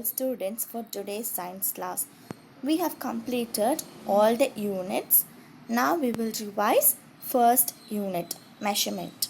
students, for today's science class. We have completed all the units. Now we will revise first unit, measurement.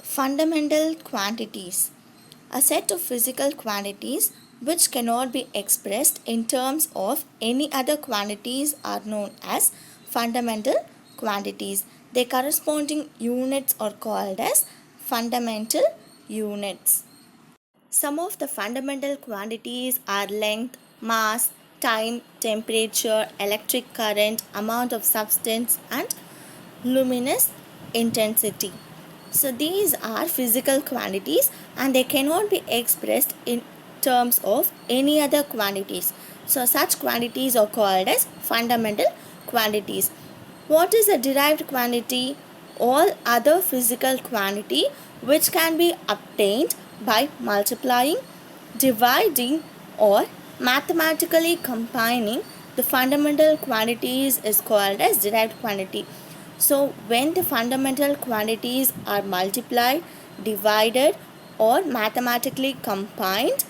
Fundamental quantities. A set of physical quantities which cannot be expressed in terms of any other quantities are known as fundamental quantities. Their corresponding units are called as fundamental units. Some of the fundamental quantities are length, mass, time, temperature, electric current, amount of substance, and luminous intensity. So these are physical quantities and they cannot be expressed in terms of any other quantities. So such quantities are called as fundamental quantities. What is a derived quantity? All other physical quantity which can be obtained by multiplying, dividing, or mathematically combining the fundamental quantities is called as derived quantity. So when the fundamental quantities are multiplied, divided, or mathematically combined,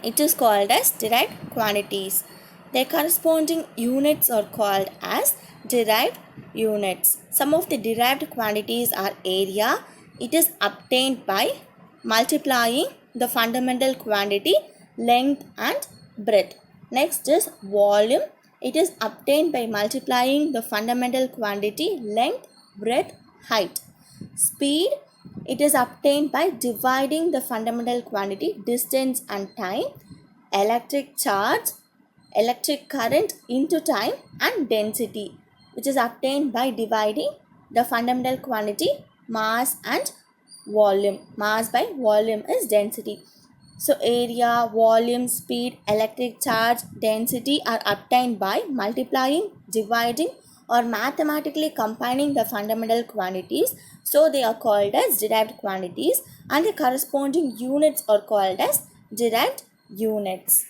it is called as derived quantities. Their corresponding units are called as derived units. Some of the derived quantities are area. It is obtained by multiplying the fundamental quantity length and breadth. Next is volume. It is obtained by multiplying the fundamental quantity length, breadth, height. Speed. It is obtained by dividing the fundamental quantity distance and time. Electric charge, electric current into time, and density, which is obtained by dividing the fundamental quantity mass and volume. Mass by volume is density. So area, volume, speed, electric charge, density are obtained by multiplying, dividing, or mathematically combining the fundamental quantities. So they are called as derived quantities and the corresponding units are called as derived units.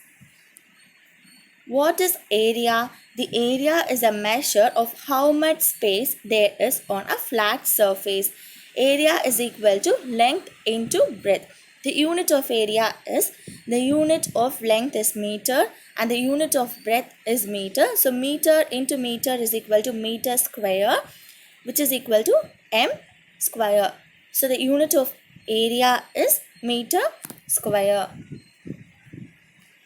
What is area? The area is a measure of how much space there is on a flat surface. Area is equal to length into breadth. The unit of area is, the unit of length is meter and the unit of breadth is meter. So meter into meter is equal to meter square, which is equal to m square. So the unit of area is meter square.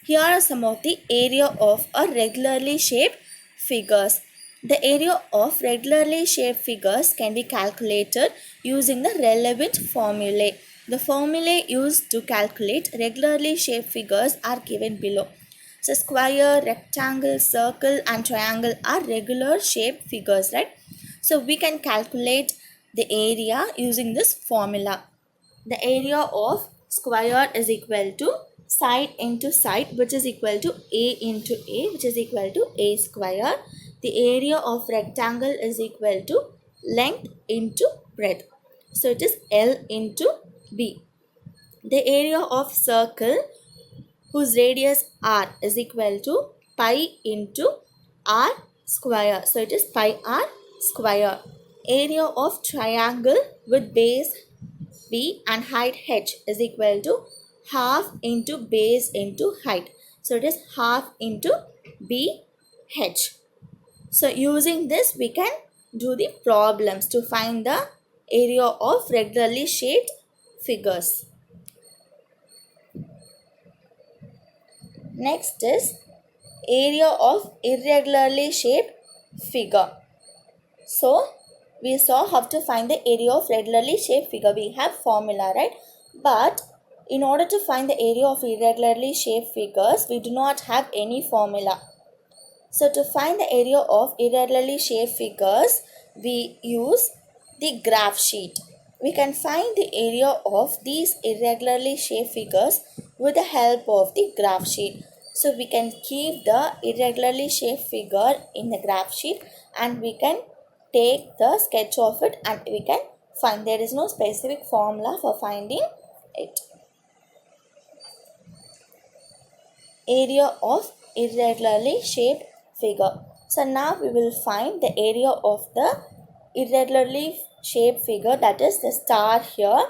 Here are some of the area of a regularly shaped figures. The area of regularly shaped figures can be calculated using the relevant formulae. The formulae used to calculate regularly shaped figures are given below. So square, rectangle, circle and triangle are regular shaped figures, right? So we can calculate the area using this formula. The area of square is equal to side into side, which is equal to a into a, which is equal to a square. The area of rectangle is equal to length into breadth. So it is L into B. The area of circle whose radius r is equal to pi into r square. So it is pi r square. Area of triangle with base b and height h is equal to half into base into height. So it is half into b h. So using this we can do the problems to find the area of regularly shaped figures. Next is area of irregularly shaped figure. So we saw how to find the area of regularly shaped figure. We have formula, right? But in order to find the area of irregularly shaped figures, we do not have any formula. So to find the area of irregularly shaped figures, we use the graph sheet. We can find the area of these irregularly shaped figures with the help of the graph sheet. So we can keep the irregularly shaped figure in the graph sheet and we can take the sketch of it and we can find. There is no specific formula for finding it. Area of irregularly shaped figure. So now we will find the area of the irregularly shaped figure, that is the star here.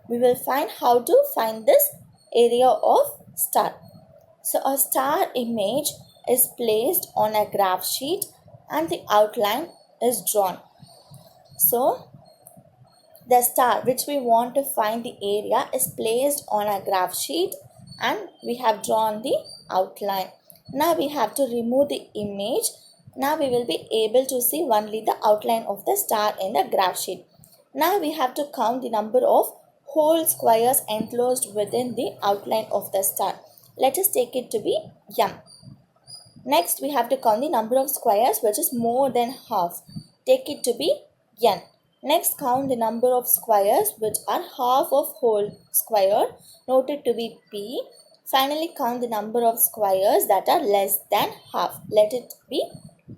we will find how to find this area of star. So a star image is placed on a graph sheet and the outline is drawn. So the star which we want to find the area is placed on a graph sheet and we have drawn the outline. Now we have to remove the image. Now we will be able to see only the outline of the star in the graph sheet. Now we have to count the number of whole squares enclosed within the outline of the star. Let us take it to be m. Next, we have to count the number of squares which is more than half. Take it to be n. Next, count the number of squares which are half of whole square. Note it to be p. Finally, count the number of squares that are less than half. Let it be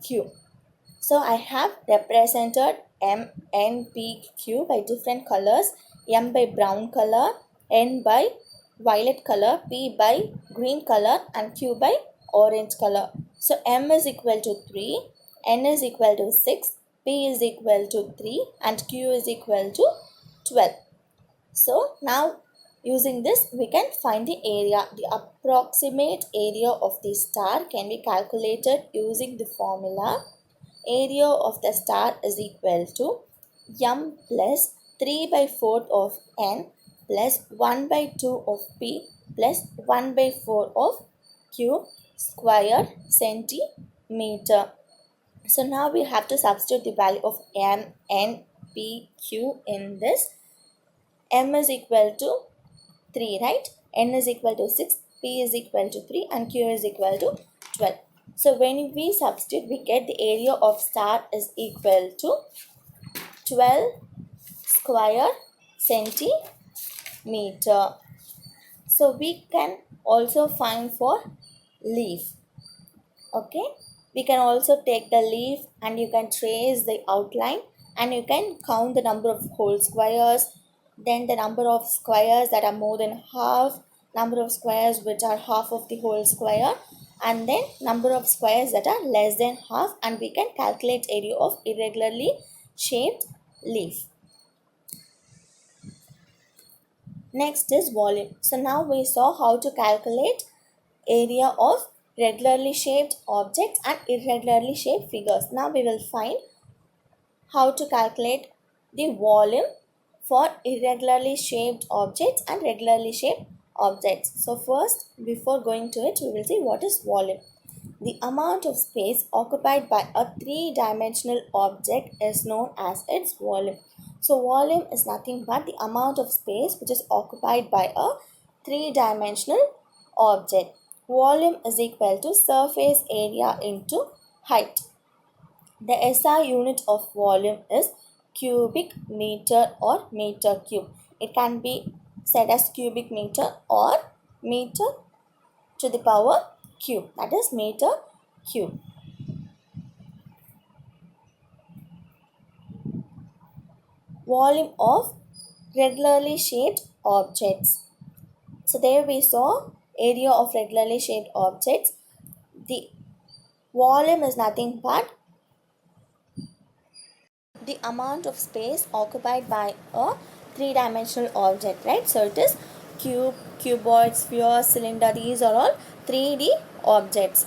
q. So, I have represented m, n, p, q by different colors. M by brown color, n by violet color, p by green color and q by orange color. So m is equal to 3, n is equal to 6, p is equal to 3 and q is equal to 12. So now using this we can find the area. The approximate area of the star can be calculated using the formula. Area of the star is equal to m plus 3 by 4 of n plus 1 by 2 of p plus 1 by 4 of q square centimeter. So now we have to substitute the value of m, n, p, q in this. M is equal to 3, right? N is equal to 6, p is equal to 3 and q is equal to 12. So when we substitute, we get the area of star is equal to 12 square centimeter. So we can also find for leaf. Okay, we can also take the leaf and you can trace the outline and you can count the number of whole squares, then the number of squares that are more than half, number of squares which are half of the whole square, and then number of squares that are less than half, and we can calculate area of irregularly shaped leaf. Next is volume. So now we saw how to calculate area of regularly shaped objects and irregularly shaped figures. Now we will find how to calculate the volume for irregularly shaped objects and regularly shaped objects. So first, before going to it, we will see what is volume. The amount of space occupied by a three-dimensional object is known as its volume. So volume is nothing but the amount of space which is occupied by a three-dimensional object. Volume is equal to surface area into height. The SI unit of volume is cubic meter or meter cube. It can be said as cubic meter or meter to the power cube, that is meter cube. Volume of regularly shaped objects. So there we saw area of regularly shaped objects. The volume is nothing but the amount of space occupied by a three-dimensional object, right? So it is cube, cuboid, sphere, cylinder. These are all 3D objects.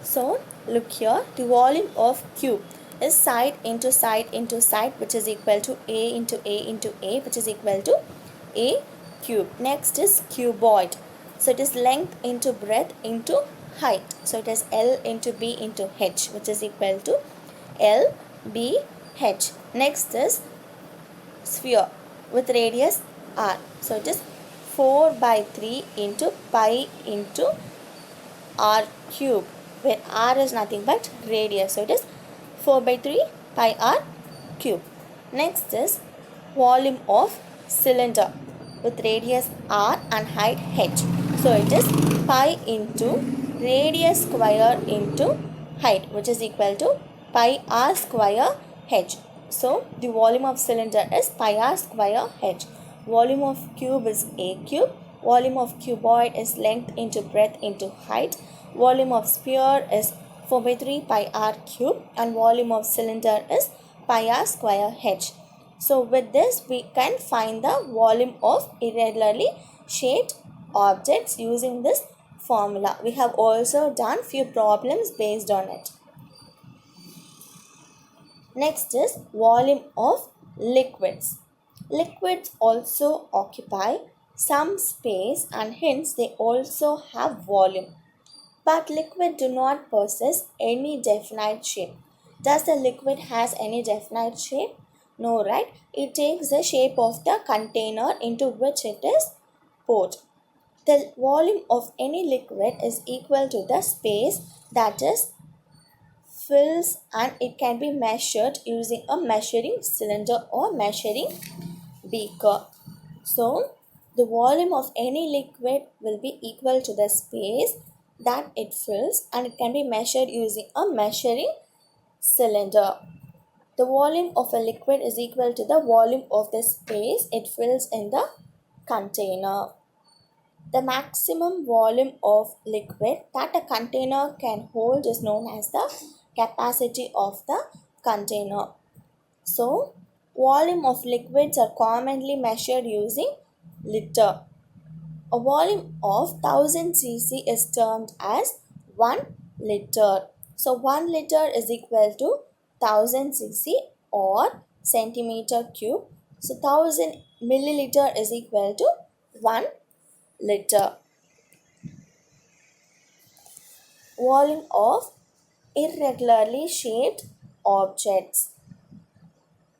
So look here, the volume of cube is side into side into side, which is equal to A into A into A, which is equal to A cube. Next is cuboid. So it is length into breadth into height. So it is L into B into H, which is equal to L B H. Next is sphere with radius R. So it is 4 by 3 into pi into R cube, where R is nothing but radius. So it is 4 by 3 pi R cube. Next is volume of cylinder with radius R and height H. So it is pi into radius square into height, which is equal to pi R square H. So the volume of cylinder is pi R square H. Volume of cube is A cube. Volume of cuboid is length into breadth into height. Volume of sphere is 4 by 3 pi R cube, and volume of cylinder is pi R square H. So with this we can find the volume of irregularly shaped objects using this formula. We have also done few problems based on it. Next is volume of liquids. Liquids also occupy some space and hence they also have volume. But liquid do not possess any definite shape. Does the liquid has any definite shape? No, right? It takes the shape of the container into which it is poured. The volume of any liquid is equal to the space that is fills, and it can be measured using a measuring cylinder or measuring beaker. So the volume of any liquid will be equal to the space that it fills, and it can be measured using a measuring cylinder. The volume of a liquid is equal to the volume of the space it fills in the container. The maximum volume of liquid that a container can hold is known as the capacity of the container. So, volume of liquids are commonly measured using liter. A volume of 1000 cc is termed as 1 liter. So, 1 liter is equal to 1000 cc or centimeter cube. So, 1000 milliliter is equal to 1 liter. Volume of irregularly shaped objects.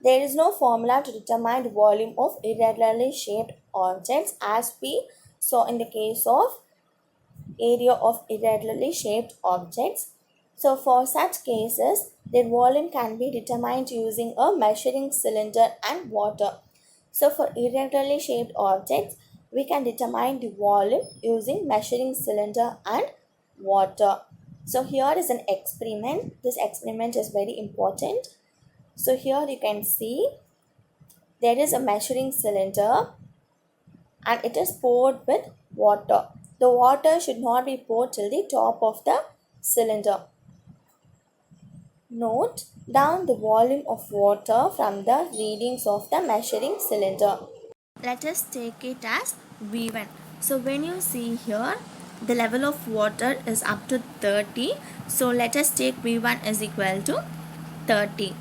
There is no formula to determine the volume of irregularly shaped objects as we saw in the case of area of irregularly shaped objects. So for such cases, their volume can be determined using a measuring cylinder and water. So for irregularly shaped objects, we can determine the volume using measuring cylinder and water. So here is an experiment. This experiment is very important. So here you can see there is a measuring cylinder and it is poured with water. The water should not be poured till the top of the cylinder. Note down the volume of water from the readings of the measuring cylinder. Let us take it as V1. So when you see here, the level of water is up to 30. So let us take V1 is equal to 30.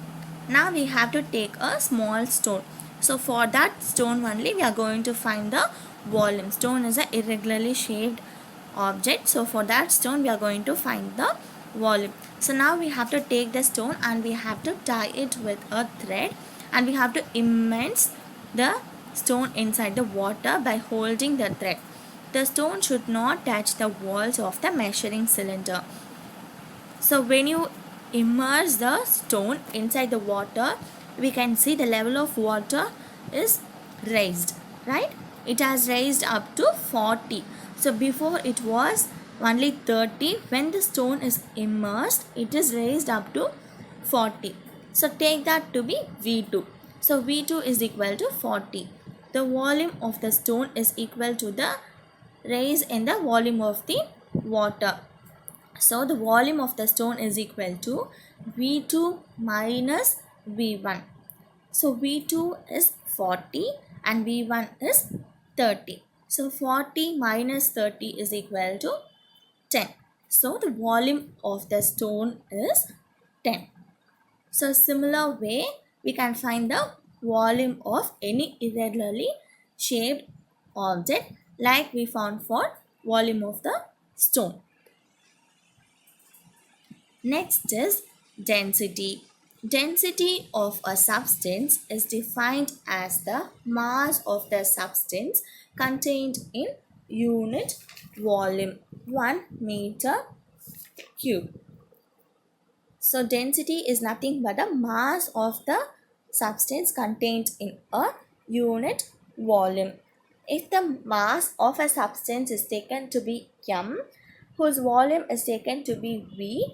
Now we have to take a small stone. So for that stone only we are going to find the volume. Stone is an irregularly shaped object. So for that stone we are going to find the volume. So now we have to take the stone and we have to tie it with a thread, and we have to immerse the stone inside the water by holding the thread. The stone should not touch the walls of the measuring cylinder. So when you immerse the stone inside the water, we can see the level of water is raised, right? It has raised up to 40. So before it was only 30. When the stone is immersed, it is raised up to 40. So take that to be V2. So V2 is equal to 40. The volume of the stone is equal to the raise in the volume of the water. So the volume of the stone is equal to V2 minus V1. So V2 is 40 and V1 is 30. So 40 minus 30 is equal to 10. So the volume of the stone is 10. So similar way we can find the volume of any irregularly shaped object like we found for volume of the stone. Next is density. Density of a substance is defined as the mass of the substance contained in unit volume 1 meter cube. So density is nothing but the mass of the substance contained in a unit volume. If the mass of a substance is taken to be m, whose volume is taken to be v,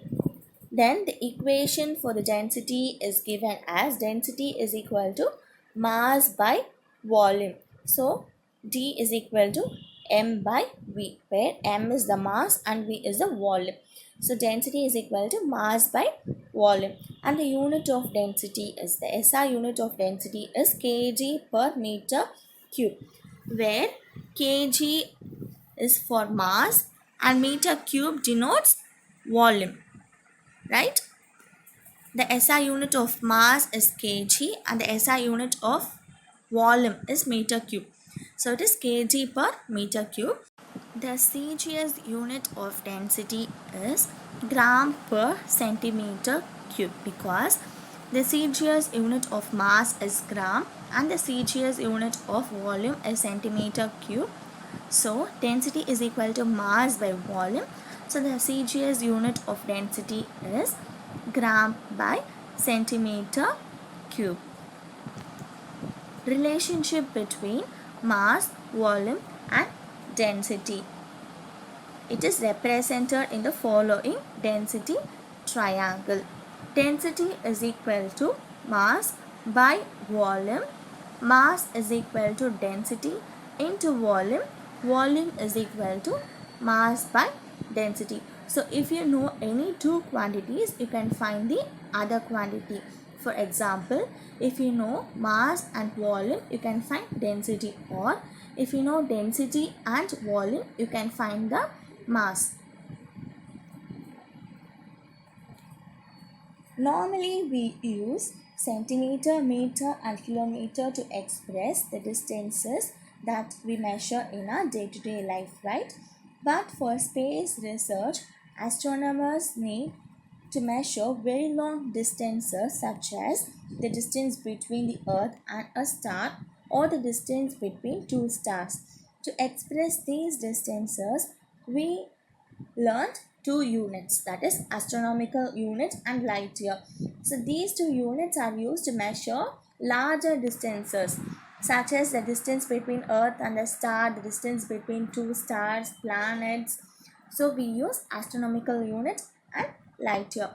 then the equation for the density is given as density is equal to mass by volume. So D is equal to m by v, where m is the mass and v is the volume. So density is equal to mass by volume, and the unit of density is, the SI unit of density is kg per meter cube, where kg is for mass and meter cube denotes volume, right? The SI unit of mass is kg and the SI unit of volume is meter cube. So it is kg per meter cube. The CGS unit of density is gram per centimeter cube, because the CGS unit of mass is gram and the CGS unit of volume is centimeter cube. So density is equal to mass by volume. So the CGS unit of density is gram by centimeter cube. Relationship between mass, volume and density. It is represented in the following density triangle. Density is equal to mass by volume. Mass is equal to density into volume. Volume is equal to mass by density. So if you know any two quantities, you can find the other quantity. For example, if you know mass and volume, you can find density, or if you know density and volume, you can find the mass. Normally we use centimeter, meter and kilometer to express the distances that we measure in our day-to-day life, right? But for space research, astronomers need to measure very long distances, such as the distance between the Earth and a star or the distance between two stars. To express these distances, we learned two units, that is astronomical unit and light year. So these two units are used to measure larger distances, such as the distance between Earth and the star, the distance between two stars, planets. So we use astronomical unit and light year.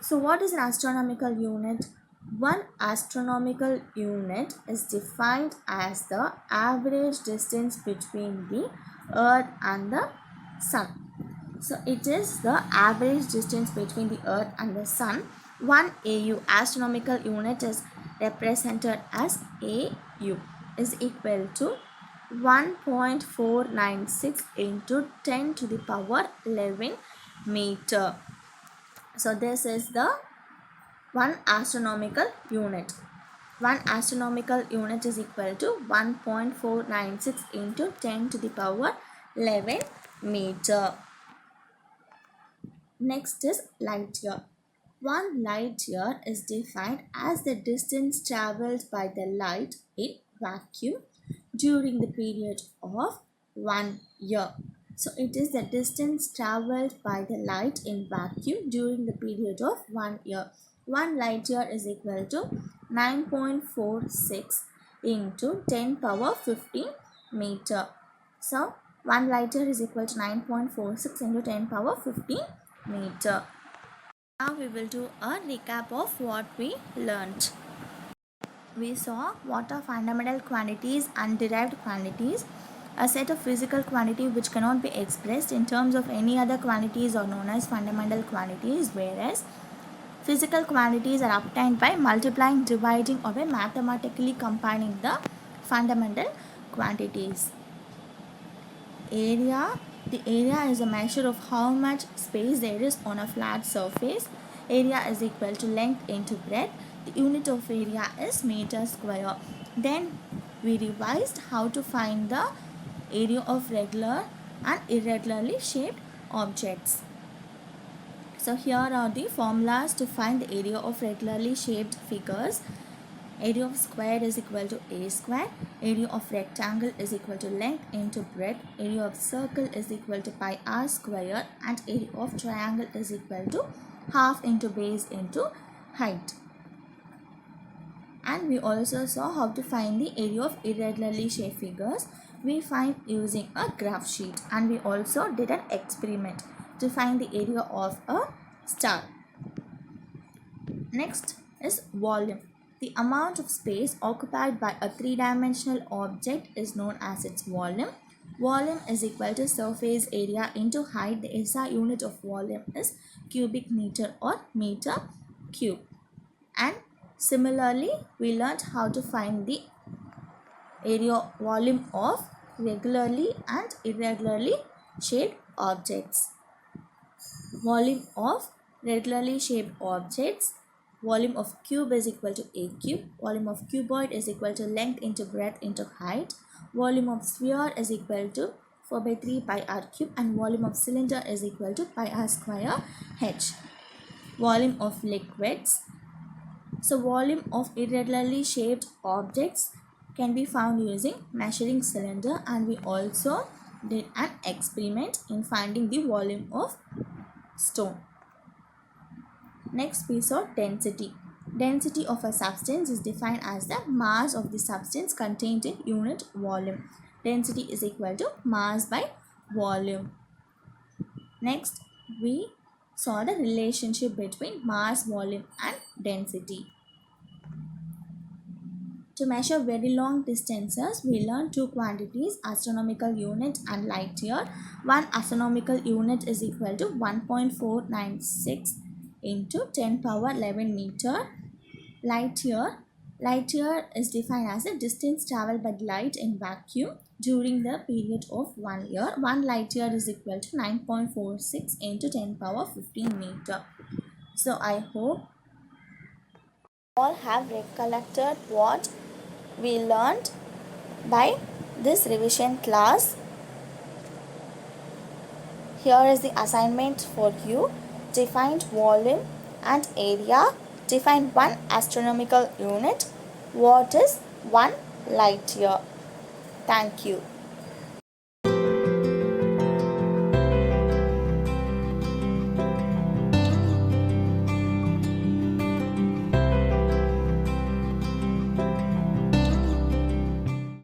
So what is an astronomical unit? One astronomical unit is defined as the average distance between the Earth and the Sun. So it is the average distance between the Earth and the Sun. 1 AU, astronomical unit, is represented as AU, is equal to 1.496 into 10 to the power 11 meter. So this is the 1 astronomical unit. 1 astronomical unit is equal to 1.496 into 10 to the power 11 meter. Next is light year. 1 light year is defined as the distance traveled by the light in vacuum during the period of 1 year. So it is the distance traveled by the light in vacuum during the period of 1 year. 1 light year is equal to 9.46 into 10 power 15 meter. So 1 light year is equal to 9.46 into 10 power 15 meter. Now we will do a recap of what we learnt. We saw what are fundamental quantities and derived quantities. A set of physical quantity which cannot be expressed in terms of any other quantities are known as fundamental quantities, whereas physical quantities are obtained by multiplying, dividing, or by mathematically combining the fundamental quantities. Area. The area is a measure of how much space there is on a flat surface. Area is equal to length into breadth. The unit of area is meter square. Then we revised how to find the area of regular and irregularly shaped objects. So here are the formulas to find the area of regularly shaped figures. Area of square is equal to a square. Area of rectangle is equal to length into breadth. Area of circle is equal to pi r square, and area of triangle is equal to half into base into height. And we also saw how to find the area of irregularly shaped figures. We find using a graph sheet, and we also did an experiment to find the area of a star. Next is volume. The amount of space occupied by a three-dimensional object is known as its volume. Volume is equal to surface area into height. The SI unit of volume is cubic meter or meter cube. And similarly, we learned how to find the area volume of regularly and irregularly shaped objects. Volume of regularly shaped objects, volume of cube is equal to a cube, volume of cuboid is equal to length into breadth into height, volume of sphere is equal to 4 by 3 pi r cube, and volume of cylinder is equal to pi r square h. Volume of liquids. So volume of irregularly shaped objects can be found using measuring cylinder, and we also did an experiment in finding the volume of stone. Next piece of density. Density of a substance is defined as the mass of the substance contained in unit volume. Density is equal to mass by volume. Next, we saw the relationship between mass, volume and density. To measure very long distances, we learn two quantities, astronomical unit and light year. One astronomical unit is equal to 1.496 into 10 power 11 meter. Light year is defined as the distance traveled by light in vacuum during the period of 1 year. 1 light year is equal to 9.46 into 10 power 15 meter. So I hope all have recollected what we learned by this revision class. Here is the assignment for you. Define volume and area. Define one astronomical unit. What is 1 light year? Thank you.